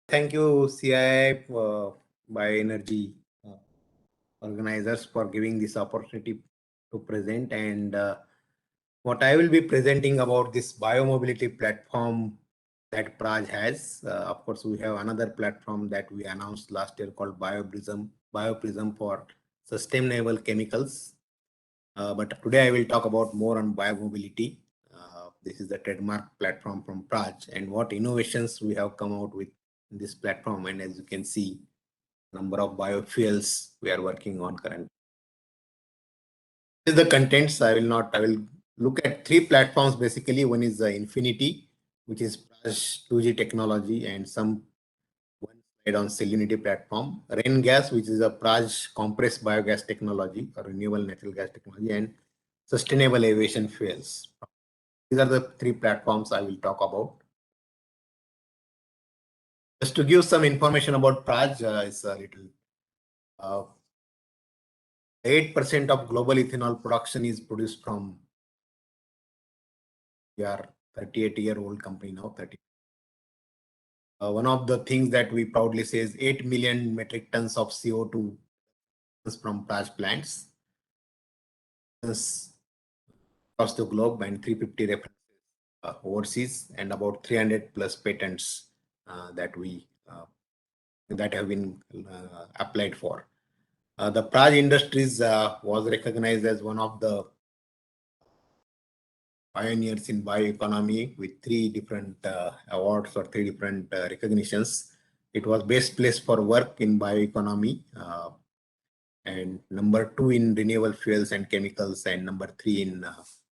Thank you, CII Bioenergy organizers for giving this opportunity to present. And what I will be presenting about this biomobility platform that Praj has. Of course, we have another platform that we announced last year called BioPrism for sustainable chemicals. But today I will talk about more on biomobility. This is the trademark platform from Praj and what innovations we have come out with in this platform. And as you can see, number of biofuels we are working on currently. This is the contents. I will look at three platforms basically. One is the Infinity, which is Praj 2G technology, and one slide on Salinity platform. Rain gas, which is a Praj compressed biogas technology or renewable natural gas technology, and sustainable aviation fuels. These are the three platforms I will talk about. Just to give some information about Praj, it's a little 8% of global ethanol production is produced from. We are 38-year-old company now. One of the things that we proudly say is 8 million metric tons of CO2 from Praj plants across the globe and 350 references overseas and about 300 plus patents that have been applied for. The Praj Industries was recognized as one of the pioneers in bioeconomy with three different awards or three different recognitions. It was best place for work in bioeconomy and number 2 in renewable fuels and chemicals and number 3 in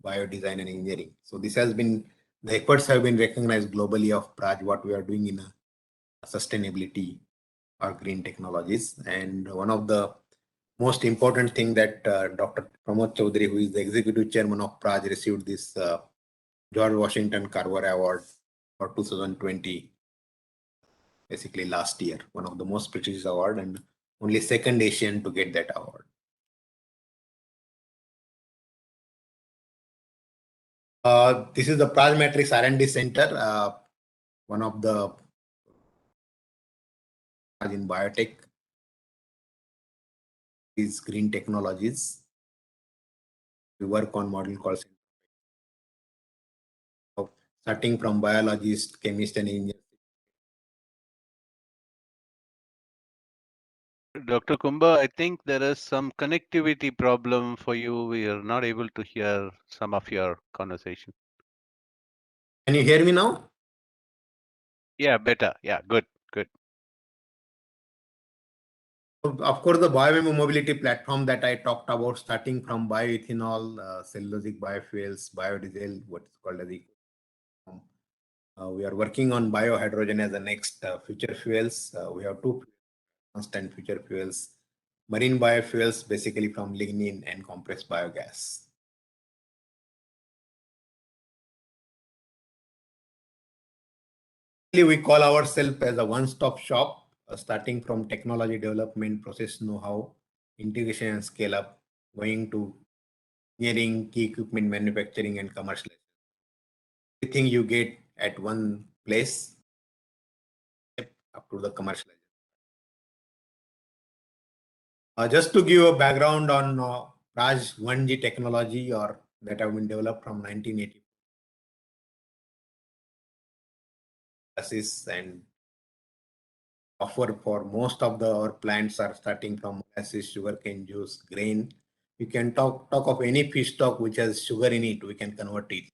biodesign and engineering. So this has been, the efforts have been recognized globally of Praj, what we are doing in sustainability or green technologies. And one of the most important thing that Dr. Pramod Chaudhary, who is the executive chairman of Praj, received this George Washington Carver Award for 2020, basically last year, one of the most prestigious award and only second Asian to get that award. This is the Praj Matrix R&D Center, one of the in biotech is green technologies. We work on model called starting from biologists, chemists, and engineers. Dr. Kumba, I think there is some connectivity problem for you. We are not able to hear some of your conversation. Can you hear me now? Yeah, better. Yeah, good, good. Of course, the biomobility platform that I talked about, starting from bioethanol, cellulosic biofuels, biodiesel, what's called as we are working on biohydrogen as the next future fuels. We have two constant future fuels, marine biofuels, basically from lignin and compressed biogas. We call ourselves as a one-stop shop, starting from technology development, process know-how, integration and scale up, going to engineering, key equipment manufacturing, and commercialization. Everything you get at one place up to the commercialization. Just to give a background on Praj 1G technology or that have been developed from 1980 and offer for most of our plants are starting from molasses, sugarcane juice, grain. You can talk of any feedstock which has sugar in it, we can convert it.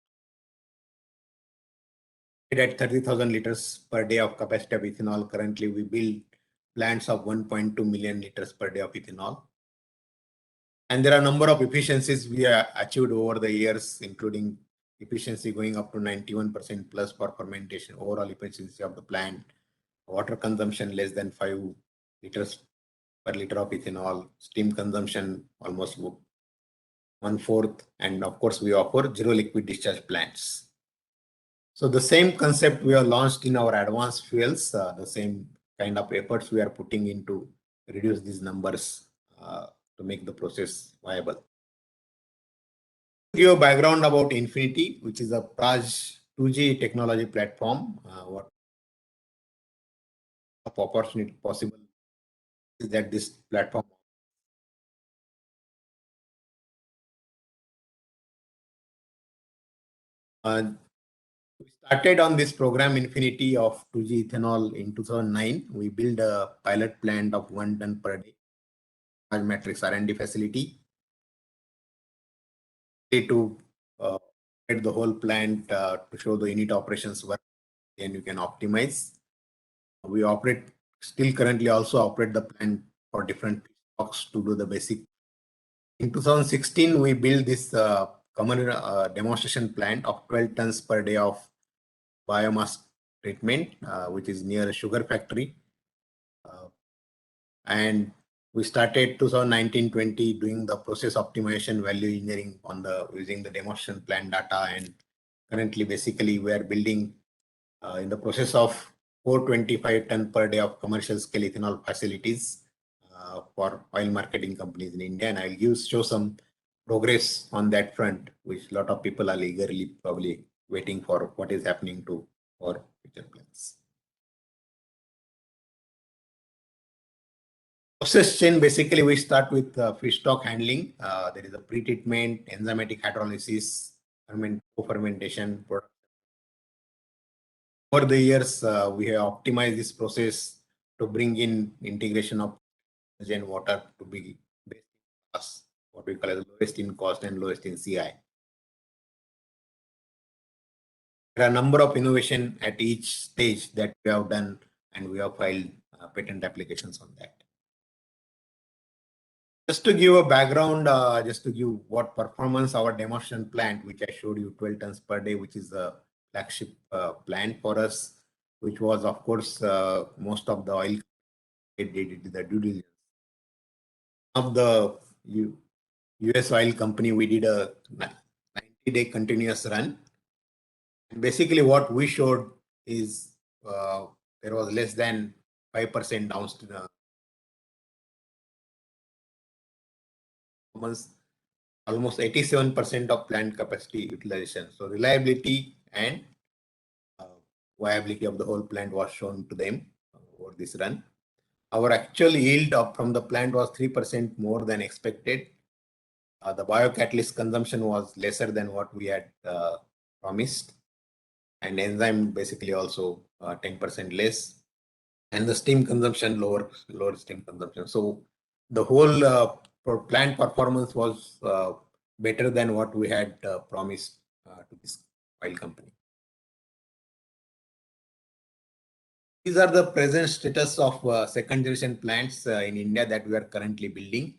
At 30,000 liters per day of capacity of ethanol, currently we build plants of 1.2 million liters per day of ethanol. And there are a number of efficiencies we have achieved over the years, including efficiency going up to 91% plus for fermentation, overall efficiency of the plant, water consumption less than 5 liters per liter of ethanol, steam consumption almost 1/4, and of course we offer zero liquid discharge plants. So the same concept we have launched in our advanced fuels, the same kind of efforts we are putting into reduce these numbers to make the process viable. Give a background about Infinity, which is a Praj 2G technology platform. of opportunity possible that this platform. We started on this program Infinity of 2G ethanol in 2009. We built a pilot plant of 1 ton per day, large matrix R&D facility to get the whole plant to show the unit operations work, and you can optimize. We still currently also operate the plant for different stocks to do the basic. In 2016, we built this common demonstration plant of 12 tons per day of biomass treatment, which is near a sugar factory. And we started 2019-20 doing the process optimization value engineering on using the demonstration plant data. And currently, basically, we are building in the process of 425 ton per day of commercial scale ethanol facilities for oil marketing companies in India. And I'll show some progress on that front, which a lot of people are eagerly probably waiting for what is happening to our future plans. Process chain, basically we start with feedstock handling. There is a pre-treatment, enzymatic hydrolysis, co-fermentation. Over the years, we have optimized this process to bring in integration of and water to be best in class, what we call as lowest in cost and lowest in CI. There are a number of innovation at each stage that we have done, and we have filed patent applications on that. Just to give a background, just to give what performance our demonstration plant, which I showed you 12 tons per day, which is the flagship plant for us, which was of course most of the oil did the due diligence. Of the US oil company, we did a 90-day continuous run. And basically what we showed is there was less than 5% downstream almost 87% of plant capacity utilization. So reliability and viability of the whole plant was shown to them over this run. Our actual yield from the plant was 3% more than expected. The biocatalyst consumption was lesser than what we had promised, and enzyme basically also 10% less, and the steam consumption lower steam consumption. So the whole plant performance was better than what we had promised to this oil company. These are the present status of second generation plants in India that we are currently building.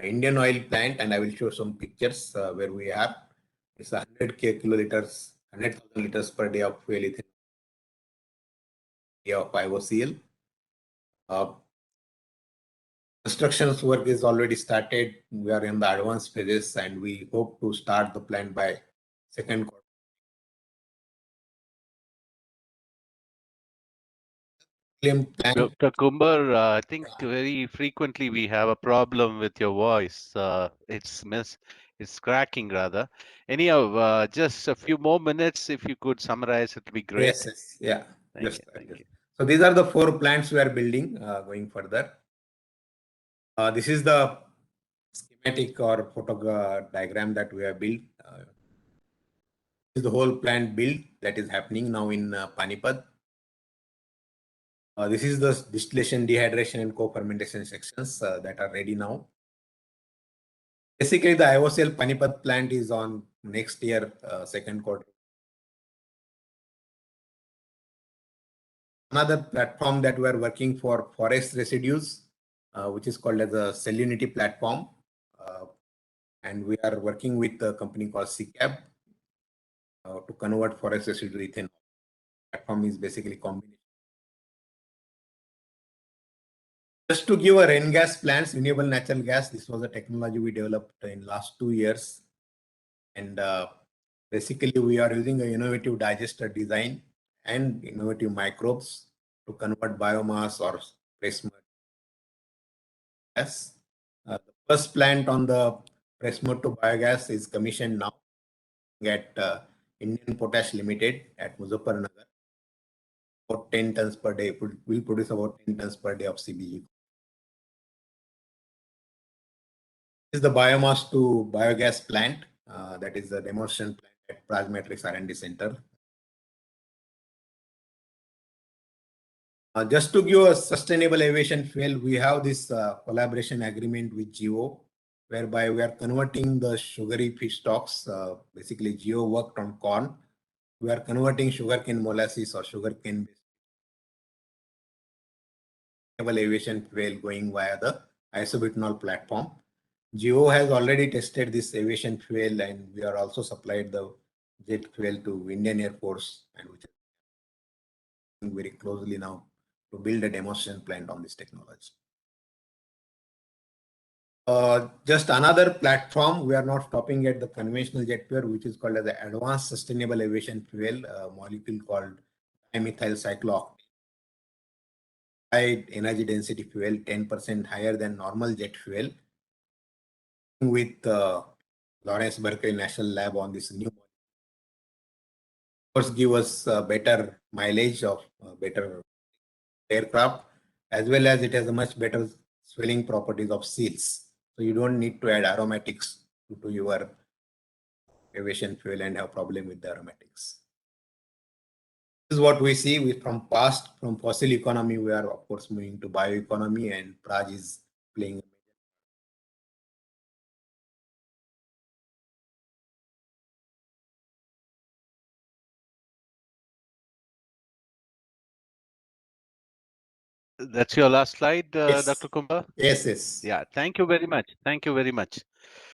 Indian oil plant, and I will show some pictures where we are. It's 100 kiloliters, 100,000 liters per day of fuel ethanol of IOCL. Construction work is already started. We are in the advanced phases, and we hope to start the plant by second quarter. Dr. Kumbar, I think very frequently we have a problem with your voice. It's cracking rather. Anyhow, just a few more minutes. If you could summarize, it would be great. Yes, yeah. Thank you. So these are the 4 plants we are building going further. This is the schematic or photo diagram that we have built. This is the whole plant build that is happening now in Panipat. This is the distillation, dehydration, and co-fermentation sections that are ready now. Basically, the IOCL Panipat plant is on next year, second quarter. Another platform that we are working for forest residues, which is called as a Cellunity platform. And we are working with a company called CCAB to convert forest residue to ethanol. Platform is basically combination. Just to give a rain gas plants, renewable natural gas, this was a technology we developed in last 2 years. And basically we are using an innovative digester design and innovative microbes to convert biomass or press mud gas. The first plant on the press mud to biogas is commissioned now at Indian Potash Limited at Muzaffarnagar. about 10 tons per day. Will produce about 10 tons per day of CBG. This is the biomass to biogas plant. That is the demonstration plant at Praj Matrix R&D Center. Just to give a sustainable aviation fuel, we have this collaboration agreement with Geo, whereby we are converting the sugary feedstocks. Basically, Geo worked on corn. We are converting sugarcane molasses or sugarcane aviation fuel going via the isobutanol platform. Geo has already tested this aviation fuel, and we are also supplied the jet fuel to Indian Air Force, and which is working very closely now to build a demonstration plant on this technology. Just another platform, we are not stopping at the conventional jet fuel, which is called as the advanced sustainable aviation fuel, a molecule called dimethyl cyclooctane. High energy density fuel, 10% higher than normal jet fuel. With Lawrence Berkeley National Lab on this new, of course, give us better mileage of better aircraft, as well as it has a much better swelling properties of seals. So you don't need to add aromatics to your aviation fuel and have problem with the aromatics. This is what we see from fossil economy. We are of course moving to bioeconomy, and Praj is playing. That's your last slide, Yes. Dr. Kumar? Yes, yes. Yeah, thank you very much. Thank you very much.